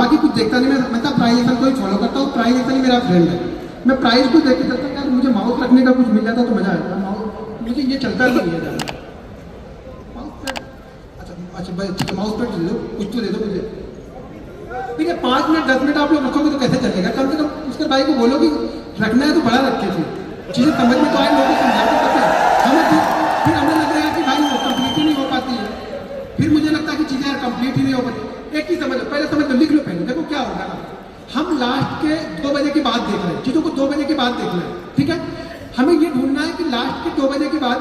बाकी कुछ देखता नहीं, मैं मतलब प्राइस एक्शन को ही फॉलो करता हूँ, प्राइस एक्शन ही मेरा फ्रेंड है। मैं प्राइस को देख के चलता हूँ, यार मुझे माउस रखने का कुछ मिल जाता तो मजा आता। माउस मुझे ये चलता नहीं है ज़्यादा। माउस पैड, अच्छा भाई ठीक है, माउस पैड दे दो, कुछ तो दे दो मुझे। ठीक है, 5 मिनट 10 मिनट आप लोग रखोगे तो कैसे चलेगा? कम से कम उसके भाई को बोलो कि रखना है तो बड़ा रखे थे, चीज़ें समझ में तो आए, लोगों को समझा तो सकते। हमें फिर हमें लग रहा है कि भाई वो कंप्लीट ही नहीं हो पाती है, फिर मुझे लगता है कि चीज़ें यार कंप्लीट ही नहीं हो पाती। एक चीज़ समझ लो, पहले समझ लो, लिख लो पहले। देखो क्या होगा ना, हम लास्ट के 2 बजे के बाद देख रहे हैं, चीज़ों को 2 बजे के बाद देखना है, ठीक है? हमें ये ढूंढना है कि लास्ट के 2 बजे के बाद,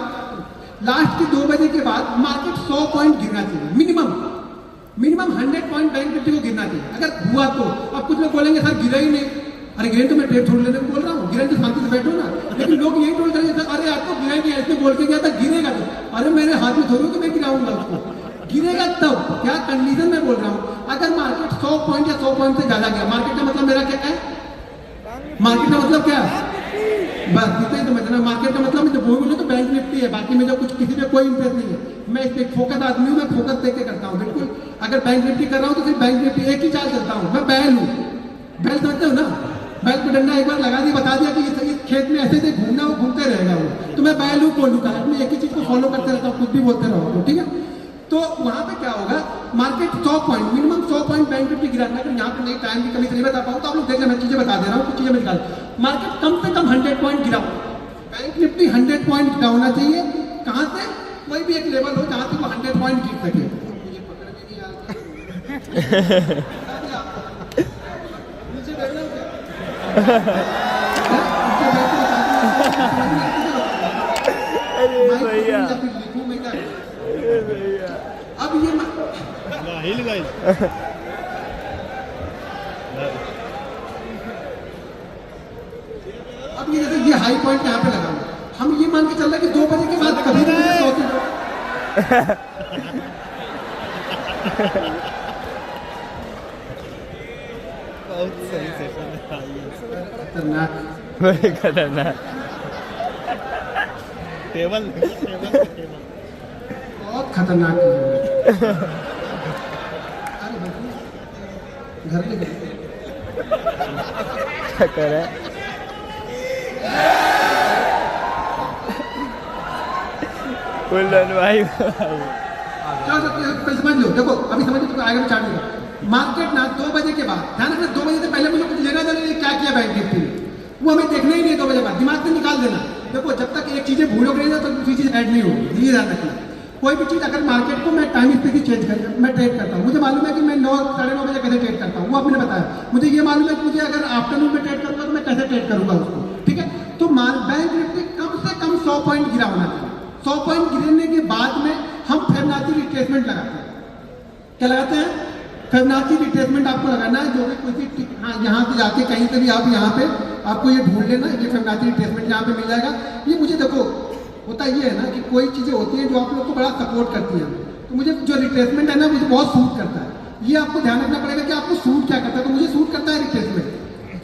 लास्ट के 2 बजे के बाद मार्केट 100 पॉइंट गिरना चाहिए minimum. Minimum 100 point bank Nifty को गिरना चाहिए। अगर हुआ तो अब कुछ लोग बोलेंगे सर गिरा ही नहीं, अरे गिरे तो मैं ट्रेड छोड़ लेने को बोल रहा हूँ, गिरे तो शांति से बैठो ना। लेकिन लोग यही बोल रहे हैं अरे आपको गिरा ही नहीं, ऐसे बोल के गया था गिरेगा तो, अरे मेरे हाथ में थोड़ी कि मैं गिराऊंगा उसको, गिरेगा तब। क्या कंडीशन में बोल रहा हूँ, अगर मार्केट 100 पॉइंट या 100 पॉइंट से ज्यादा गया, मार्केट का मतलब मेरा क्या है, मार्केट का मतलब क्या है, बस इतना ही समझना। मार्केट का मतलब मैं जो बोलूँ तो बैंक निफ्टी है, बाकी में जो कुछ किसी पे कोई इंटरेस्ट नहीं है। मैं इस पे फोकस आदमी हूँ, मैं फोकस देके करता हूँ बिल्कुल। अगर बैंक निफ्टी कर रहा हूँ तो सिर्फ बैंक निफ्टी एक ही चाल चलता हूँ। मैं बैल हूँ, बैल समझते हो ना, बैल को डंडा एक बार लगा दिया, बता दिया कि इस खेत में ऐसे ऐसे घूमना, वो घूमते रहेगा वो, तो मैं बैल हूँ कोल्लू का, मैं एक ही चीज को फॉलो करते रहता हूँ, कुछ भी बोलते रहो, ठीक है? तो वहां पे क्या होगा, market 100 point minimum 100 point bank Nifty गिराना है। यहाँ पे नहीं, टाइम की कमी से नहीं बता पाऊँ तो आप लोग देख लें, मैं चीजें बता दे रहा हूँ, कुछ चीजें निकाल। मार्केट कम से कम 100 पॉइंट गिरा, बैंक निफ्टी 100 पॉइंट गिरा होना चाहिए। कहाँ से? कोई भी एक लेवल हो जहाँ से वो 100 पॉइंट गिर सके। मुझे पकड़ में नहीं आ अब ये अब ये जैसे ये हाई पॉइंट यहाँ पे लगा, हम ये मान के चल रहे हैं कि 2 बजे के बाद कभी भी बहुत सही सेशन खतरनाक, खतरनाक टेबल बहुत खतरनाक है। घर ले गए चक्कर है। भाई क्या सकते हैं, कोई समझ लो। देखो अभी समझ लो, आएगा चार्ट में मार्केट ना 2 बजे के बाद, ध्यान रखना 2 बजे से पहले मुझे कुछ लेना देना नहीं, क्या किया बैंक निफ्टी ने वो हमें देखना ही नहीं। 2 बजे बाद दिमाग से निकाल देना। देखो जब तक एक चीजें भूलोगे ना तो दूसरी चीज ऐड नहीं होगी, ये ध्यान रखना। कोई भी चीज अगर मार्केट को मैं टाइम स्पेस चेंज कर, मैं ट्रेड करता हूँ, मुझे मालूम है कि मैं 9 साढ़े 9 बजे कैसे ट्रेड करता हूँ, वो आपने बताया। मुझे ये मालूम है कि मुझे अगर आफ्टरनून में ट्रेड करूंगा तो मैं कैसे ट्रेड करूंगा उसको, ठीक है? तो बैंक निफ्टी कम से कम 100 पॉइंट गिरा होना चाहिए। 100 पॉइंट गिरने के बाद में हम फिबोनाची रिट्रेसमेंट लगाते हैं। क्या लगाते हैं? फिबोनाची रिट्रेसमेंट आपको लगाना है, जो भी कोई, हाँ यहाँ से जाके कहीं से भी आप यहाँ पे आपको ये ढूंढ लेना, ये फिबोनाची रिट्रेसमेंट यहाँ पे मिल जाएगा। ये मुझे देखो होता ये है ना कि कोई चीज़ें होती हैं जो आप लोग को बड़ा सपोर्ट करती हैं, तो मुझे जो रिट्रेसमेंट है ना मुझे बहुत सूट करता है। ये आपको ध्यान रखना पड़ेगा कि आपको सूट क्या करता है। तो मुझे सूट करता है रिट्रेसमेंट,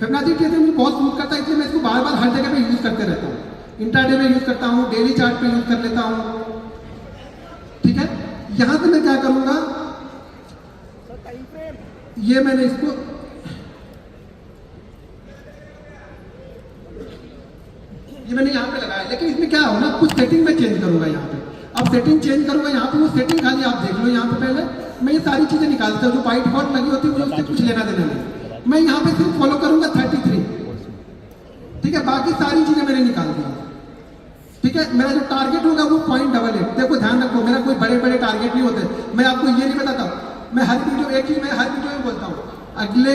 फिबोनाची रिट्रेसमेंट मुझे बहुत सूट करता है, इसलिए मैं इसको बार बार हर जगह पे यूज़ करते रहता हूँ। इंट्राडे में यूज़ करता हूँ, डेली चार्ट पे यूज़ कर लेता हूँ, ठीक है? यहाँ से मैं क्या करूँगा, ये मैंने इसको ये मैंने यहाँ पे लगाया, लेकिन इसमें क्या हो ना, कुछ सेटिंग में चेंज करूंगा यहाँ पे। अब सेटिंग चेंज करूंगा यहाँ पे, वो सेटिंग खाली आप देख लो यहाँ पे। पहले मैं ये सारी चीजें निकालता हूँ जो बाई डिफॉल्ट लगी होती है, मुझे उससे कुछ लेना देना नहीं। मैं यहाँ पे सिर्फ फॉलो करूंगा 33, ठीक है? बाकी सारी चीजें मैंने निकाल दी, ठीक है? मेरा जो टारगेट होगा वो 0.88। देखो ध्यान रखो, मेरा कोई बड़े बड़े टारगेट नहीं होते। मैं आपको ये नहीं बताता, मैं हर वीडियो एक चीज मैं हर वीडियो में बोलता हूँ, अगले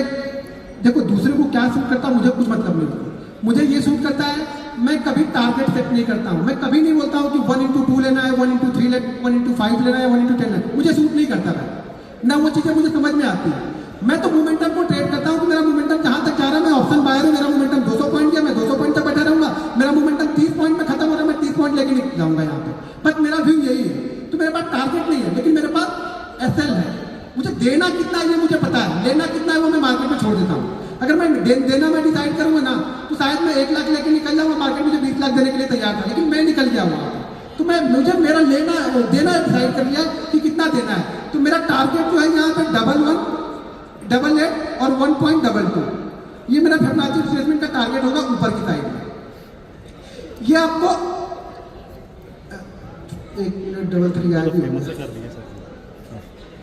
देखो दूसरे को क्या सूट करता है मुझे कुछ मतलब नहीं। मुझे ये सूट करता है, मैं कभी टारगेट सेट नहीं करता हूँ। मैं कभी नहीं बोलता हूँ कि 1x2 लेना है, 1x3 लेना है, 1x5 लेना है, 1x10 लेना है। मुझे सूट नहीं करता है ना, वो चीज़ें मुझे समझ में आती है। मैं तो मोमेंटम को ट्रेड करता हूँ कि मेरा मोमेंटम जहाँ तक जा रहा है, मैं ऑप्शन बायर हूँ, मेरा मोमेंटम 200 पॉइंट गया, मैं 200 पॉइंट तक बैठा रहूँगा। मेरा मोमेंटम 30 पॉइंट में खत्म हो रहा है, मैं 30 पॉइंट लेके निकल जाऊँगा यहाँ पे। बट मेरा व्यू यही है। तो मेरे पास टारगेट नहीं है, लेकिन मेरे पास SL है। मुझे देना कितना है ये मुझे पता है, लेना कितना है वो मैं मार्केट में छोड़ देता हूँ। अगर मैं देना मैं डिसाइड करूंगा ना तो शायद मैं 1 लाख लेके निकल जाऊंगा, मार्केट मुझे 20 लाख देने के लिए तैयार था, लेकिन मैं निकल गया वहां। तो मैं मुझे मेरा देना डिसाइड कर लिया कि कितना देना है। तो मेरा टारगेट जो है यहाँ पे 0.88 और 1.22। ये मेरा फिबोनाची रिट्रेसमेंट का टारगेट होगा ऊपर की साइड में। ये आपको 1 मिनट 33 आया भी।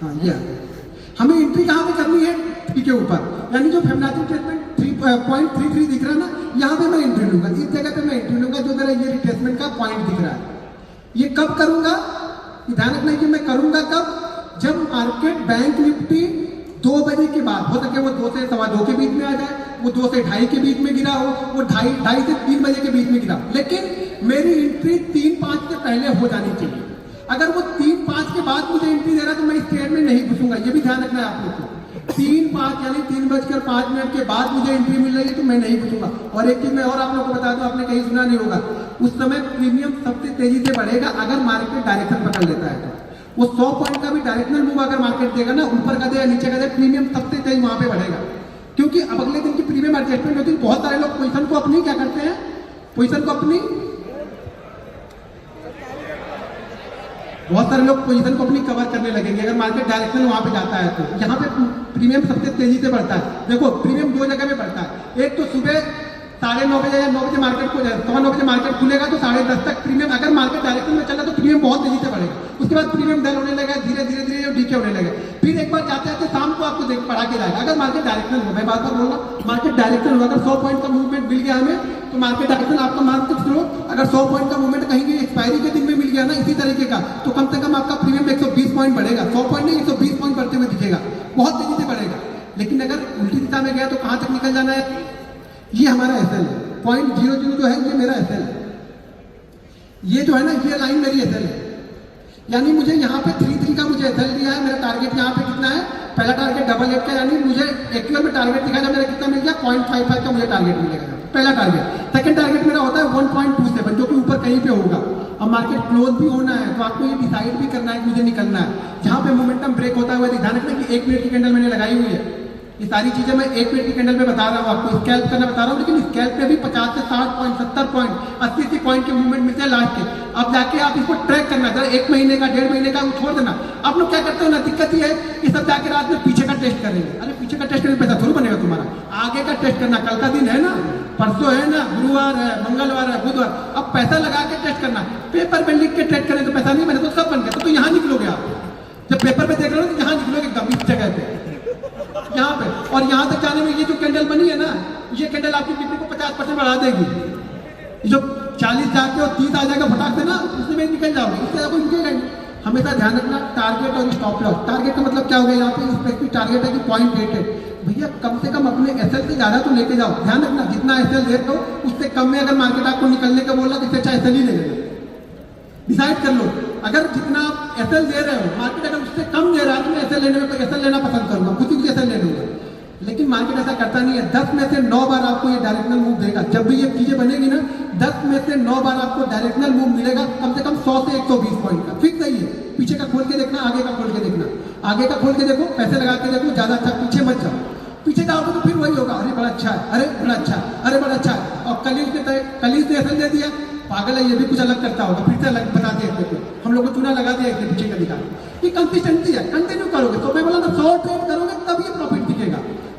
हाँ, ये हमें एंट्री कहाँ पे करनी है? 3 के ऊपर, यानी जो फिबोनाची रिट्रेसमेंट 3.33 दिख रहा है ना, यहाँ पे मैं एंट्री लूंगा। इस जगह पे मैं एंट्री लूंगा जो मेरा ये रिट्रेसमेंट का पॉइंट दिख रहा है। ये कब करूंगा? ध्यान रखना है कि मैं करूंगा कब? जब मार्केट बैंक निफ्टी 2 बजे के बाद, हो सके वो 2 से 2:15 के बीच में आ जाए, वो 2 से 2:30 के बीच में गिरा हो, वो 2:30 से 3 बजे के बीच में गिरा, लेकिन मेरी एंट्री 3-5 से पहले हो जानी चाहिए। अगर वो 3-5 के बाद मुझे एंट्री दे रहा है तो मैं इस ट्रेड में नहीं घुसूंगा। ये भी ध्यान रखना है आप लोग को। 3-5 यानी 3:05 के बाद मुझे एंट्री मिल रही है तो मैं नहीं घुसूंगा। और एक चीज मैं और आप लोग को बता दूं, आपने कहीं सुना नहीं होगा, उस समय प्रीमियम सबसे तेजी से बढ़ेगा अगर मार्केट डायरेक्शन पकड़ लेता है तो। वो 100 पॉइंट का भी डायरेक्शनल मूव अगर मार्केट देगा ना, ऊपर का दे या नीचे का दे, प्रीमियम सबसे तेज वहां पे बढ़ेगा। क्योंकि अब अगले दिन की प्रीमियम एडजस्टमेंट होती है। बहुत सारे लोग पोजीशन को अपनी क्या करते हैं, पोजीशन को अपनी बहुत सारे लोग पोजीशन को अपनी कवर करने लगेंगे अगर मार्केट डायरेक्शनल वहां पे जाता है तो। यहाँ पे प्रीमियम सबसे तेजी से बढ़ता है। देखो प्रीमियम 2 जगह पे बढ़ता है। एक तो सुबह 9:30 बजे या 9 बजे मार्केट को 9:15 बजे मार्केट खुलेगा तो 10:30 तक प्रीमियम, अगर मार्केट डायरेक्शन में चला तो प्रीमियम बहुत तेजी से बढ़ेगा। उसके बाद प्रीमियम डल होने लगेगा, धीरे धीरे धीरे डीके होने लगेगा। फिर एक बार जाते जाते शाम को आपको देख बढ़ा के जाएगा अगर मार्केट डायरेक्शनल हो। मैं बात बात बोल रहा हूँ, मार्केट डायरेक्शनल हो। अगर 100 पॉइंट का मूवमेंट मिल गया हमें तो मार्केट डायरेक्शन आपका मार्केट चलो, अगर 100 पॉइंट का मूवमेंट कहीं भी एक्सपायरी के दिन में मिल गया ना इसी तरीके का, तो कम से कम आपका प्रीमियम 120 पॉइंट बढ़ेगा। 100 पॉइंट नहीं, 120 पॉइंट बढ़ते हुए दिखेगा, बहुत तेजी से बढ़ेगा। लेकिन अगर उल्टी दिशा में गया तो कहां तक निकल जाना है? ये हमारा एसएल है, 0.00 जो है ये मेरा एसएल है। ये जो है ना, ये लाइन मेरी एसएल है, यानी मुझे यहाँ पे 33 का मुझे एसएल दिया है। मेरा टारगेट यहाँ पे कितना है? पहला टारगेट 88 का, यानी मुझे एक्चुअल में टारगेट दिखाया मेरा कितना मिल गया? 0.55 का मुझे टारगेट मिलेगा, पहला टारगेट। सेकंड टारगेट मेरा होता है 1.27 जो कि ऊपर कहीं पे होगा। अब मार्केट क्लोज भी होना है तो आपको ये डिसाइड भी करना है कि मुझे निकलना है। जहाँ पे मोमेंटम ब्रेक होता है ध्यान रखना कि 1 मिनट की कैंडल मैंने लगाई हुई है। ये सारी चीजें मैं 1 मिनट की कैंडल पे बता रहा हूँ आपको, स्कैल्प करना बता रहा हूँ। लेकिन स्कैल्प पे भी 50 से 60 पॉइंट, 70 पॉइंट, 80 पॉइंट के मूवमेंट मिलते हैं लास्ट के। अब जाके आप इसको ट्रैक करना, जरा 1 महीने का 1.5 महीने का छोड़ देना। आप लोग क्या करते हो ना, दिक्कत ये है कि सब जाके रात में पीछे का टेस्ट करेंगे। अरे पीछे का टेस्ट करने पैसा थोड़ा बनेगा तुम्हारा, आगे का टेस्ट करना। कल का दिन है ना, परसों है ना, गुरुवार है, मंगलवार है, बुधवार, अब पैसा लगा के टेस्ट करना। पेपर पे लिख के ट्रेड करें तो पैसा नहीं बने तो सब बन गया। तो यहाँ निकलोगे आप, जब पेपर पे देख रहे हो तो यहाँ निकलोगे एकदम इस जगह पे, यहाँ पे। और यहाँ तक जाने में ये जो कैंडल बनी है ना, ये कैंडल आपकी बिक्री को 50% बढ़ा देगी। जो 40 जाके और 30 आ जाएगा फटाक से ना, उसमें में निकल जाओगे, इससे आपको निकलेगा। हमेशा ध्यान रखना टारगेट और स्टॉप लॉस। टारगेट का मतलब क्या हो गया? यहाँ पे स्पेसिफिक टारगेट है कि 0.88। भैया कम से कम अपने एसएल से ज्यादा तो लेके जाओ। ध्यान रखना जितना एसएल दे दो उससे कम में अगर मार्केट आपको निकलने का बोल रहा तो इससे अच्छा एसएल ही ले लेना। डिसाइड कर लो, अगर जितना आप एसएल दे रहे हो, मार्केट अगर उससे कम दे रहा है तो मैं एसएल लेने में एसएल लेना पसंद करूंगा, खुद ही एसएल ले लूंगा। लेकिन मार्केट ऐसा करता नहीं है। 10 में से 9 बार आपको ये डायरेक्शनल मूव देगा। जब भी ये चीजें बनेगी ना, 10 में से 9 बार आपको डायरेक्शनल मूव मिलेगा, कम से कम 100 से 120 पॉइंट का। फिक्स है ये। पीछे का खोल के देखना, आगे का खोल के देखना। आगे का खोल के देखो, पैसे लगा के देखो, ज्यादा अच्छा। पीछे मत जाओ, पीछे जाओगे तो फिर वही होगा, अरे बड़ा अच्छा है, अरे बड़ा अच्छा है, अरे बड़ा अच्छा है। और कल से एसएल दे दिया, पागल है, ये भी कुछ अलग करता होगा, फिर से अलग बता दिया। हम लोग को चूना लगा दिया इसके पीछे का दिखा। ये कंसिस्टेंसी है, कंटिन्यू करोगे तो मैं बोला ना 100 ट्रेड करोगे तब ये प्रॉफिट दिखेगा।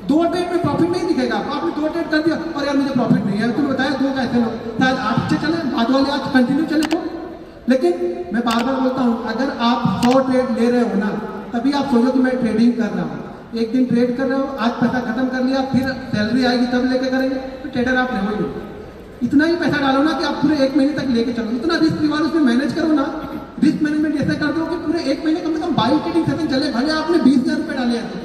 2 ट्रेड में प्रॉफिट नहीं दिखेगा आपको। आपने 2 ट्रेड कर दिया और यार मुझे प्रॉफिट नहीं है, तुमने बताया 2 कैसे लो, शायद आप अच्छे चले, बाद वाले आज कंटिन्यू चले तो। लेकिन मैं बार बार बोलता हूँ, अगर आप 100 ट्रेड ले रहे हो ना, तभी आप सोचो कि मैं ट्रेडिंग कर रहा हूँ। एक दिन ट्रेड कर रहे हो, आज पैसा खत्म कर लिया, फिर सैलरी आएगी तब लेके करेंगे, तो ट्रेडर आप रहो ही। इतना ही पैसा डालो ना कि आप पूरे 1 महीने तक लेके चलो। इतना रिस्क रिवार्ड उसमें मैनेज करो ना, रिस्क मैनेजमेंट ऐसा कर दो कि पूरे 1 महीने कम से कम 22 ट्रेडिंग सेशन चले। भले आपने 20,000 रुपये डाले हैं तो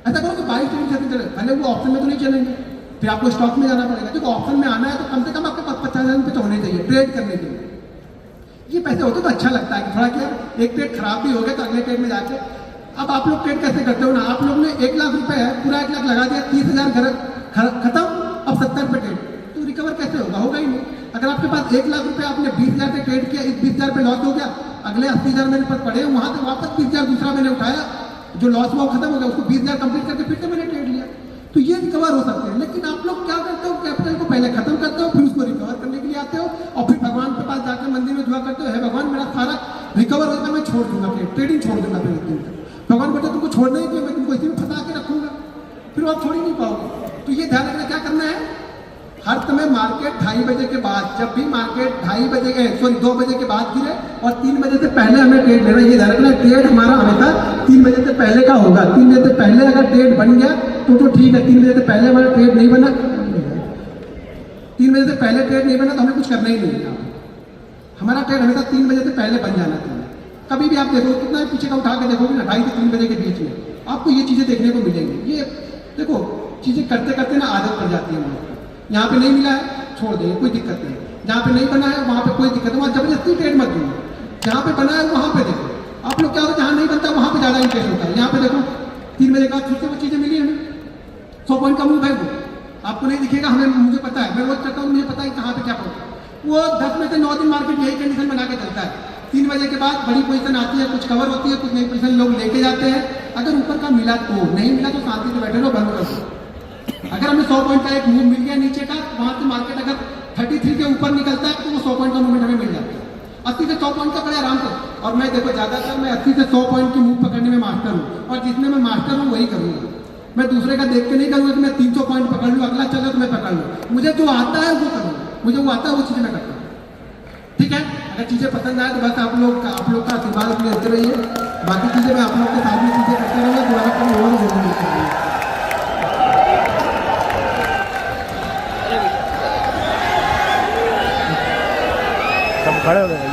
ऐसा करो कि 22 ट्रेडिंग सेशन चले। भले वो ऑप्शन में तो नहीं चलेंगे, फिर आपको स्टॉक में जाना पड़ेगा। देखो ऑप्शन में आना है तो कम से कम आपके पास 50,000 रुपये तो होने चाहिए ट्रेड करने के लिए। ये पैसे होते तो अच्छा लगता है कि थोड़ा क्या, एक ट्रेड खराब भी हो गया तो अगले ट्रेड में जाके। अब आप लोग ट्रेड कैसे करते हो ना, आप लोग ने 1 लाख रुपए है, पूरा 1 लाख लगा दिया, 30,000 खत्म, अब 70 रुपये ट्रेड, तो रिकवर कैसे होगा? होगा ही नहीं। अगर आपके पास 1 लाख रुपए आपने 20,000 पे ट्रेड किया, इस 20,000 पे लॉस हो गया, अगले 80,000 मेरे पास पड़े, वहां से वापस 30,000 दूसरा मैंने उठाया, जो लॉस हुआ खत्म हो गया, उसको 20,000 कंप्लीट करके फिर से मैंने ट्रेड लिया, तो ये रिकवर हो सकते हैं। लेकिन आप लोग क्या करते हो, कैपिटल को पहले खत्म करते हो, फिर उसको रिकवर करने के लिए आते हो, और फिर भगवान के पास जाकर मंदिर में दुआ करते हो, हे भगवान मेरा सारा रिकवर हो जाएगा, मैं छोड़ दूंगा, ट्रेडिंग छोड़ दूंगा। फिर भगवान बोलते तुमको छोड़ना ही क्यों, मैं तुमको इसी में फंसा के रखूंगा। फिर आप छोड़ ही नहीं पाओगे। तो ये ध्यान रखना, क्या करना है, हर समय मार्केट 2:30 बजे के बाद, जब भी मार्केट 2 बजे के बाद गिरे और 3 बजे से पहले हमें ट्रेड लेना। ये ध्यान रखना, ट्रेड हमारा हमेशा 3 बजे से पहले का होगा। 3 बजे से पहले अगर ट्रेड बन गया तो ठीक है, 3 बजे से पहले हमारा ट्रेड नहीं बना, 3 बजे से पहले ट्रेड नहीं बना तो हमें कुछ करना ही नहीं है। हमारा ट्रेड हमेशा 3 बजे से पहले बन जाना चाहिए। कभी भी आप देखो, कितना पीछे का उठा के देखोगे ना, 2:30 से 3 बजे के बीच में आपको ये चीज़ें देखने को मिलेंगी। ये देखो, चीज़ें करते करते ना आदत पड़ जाती है हमारे। यहाँ पे नहीं मिला है, छोड़ देंगे, कोई दिक्कत नहीं। जहाँ पे नहीं बना है वहाँ पे कोई दिक्कत नहीं, वहाँ जबरदस्ती ट्रेड मत दो। जहाँ पे बना है वहाँ पे देखो। आप लोग क्या होता है, जहाँ नहीं बनता वहाँ पे ज़्यादा इंटरेस्ट होता है। यहाँ पे देखो 3 बजे के बाद फिर से वो चीज़ें मिली हमें, 100 पॉइंट का मूव है वो, आपको नहीं दिखेगा, हमें, मुझे पता है, मैं रोज करता हूँ, मुझे पता है कहाँ पे क्या पहुँचा। वो 10 में से 9 दिन मार्केट यही कंडीशन बना के चलता है। 3 बजे के बाद बड़ी पोजीशन आती है, कुछ कवर होती है, कुछ नई पोजीशन लोग लेके जाते हैं। अगर ऊपर का मिला तो, नहीं मिला तो शांति से बैठे रहो, बंद कर दो। अगर हमें 100 पॉइंट का एक मूव मिल गया नीचे का, वहां से मार्केट अगर 33 के ऊपर निकलता है तो वो 100 पॉइंट का मूवमेंट हमें मिल जाता है। 80 से 100 पॉइंट का बड़े आराम से। और मैं देखो, ज्यादातर मैं 80 से 100 पॉइंट की मूव पकड़ने में मास्टर हूँ, और जिसमें मैं मास्टर हूँ वही करूँगा। मैं दूसरे का देख के नहीं करूँगा कि मैं 300 पॉइंट पकड़ लूँ, अगला चलो तो मैं पकड़ लूँ। मुझे जो आता है वो करूँगा, मुझे वो आता है वो चीज़ें मैं करता हूँ। ठीक है, अगर चीज़ें पसंद आए तो बस आप लोग का आशीर्वाद अपने देते रहिए। बाकी चीज़ें मैं आप लोग के साथ में चीज़ें करते रहूँगा, दोबारा कभी और जरूर मिलते रहेंगे। सब खड़े हो गए।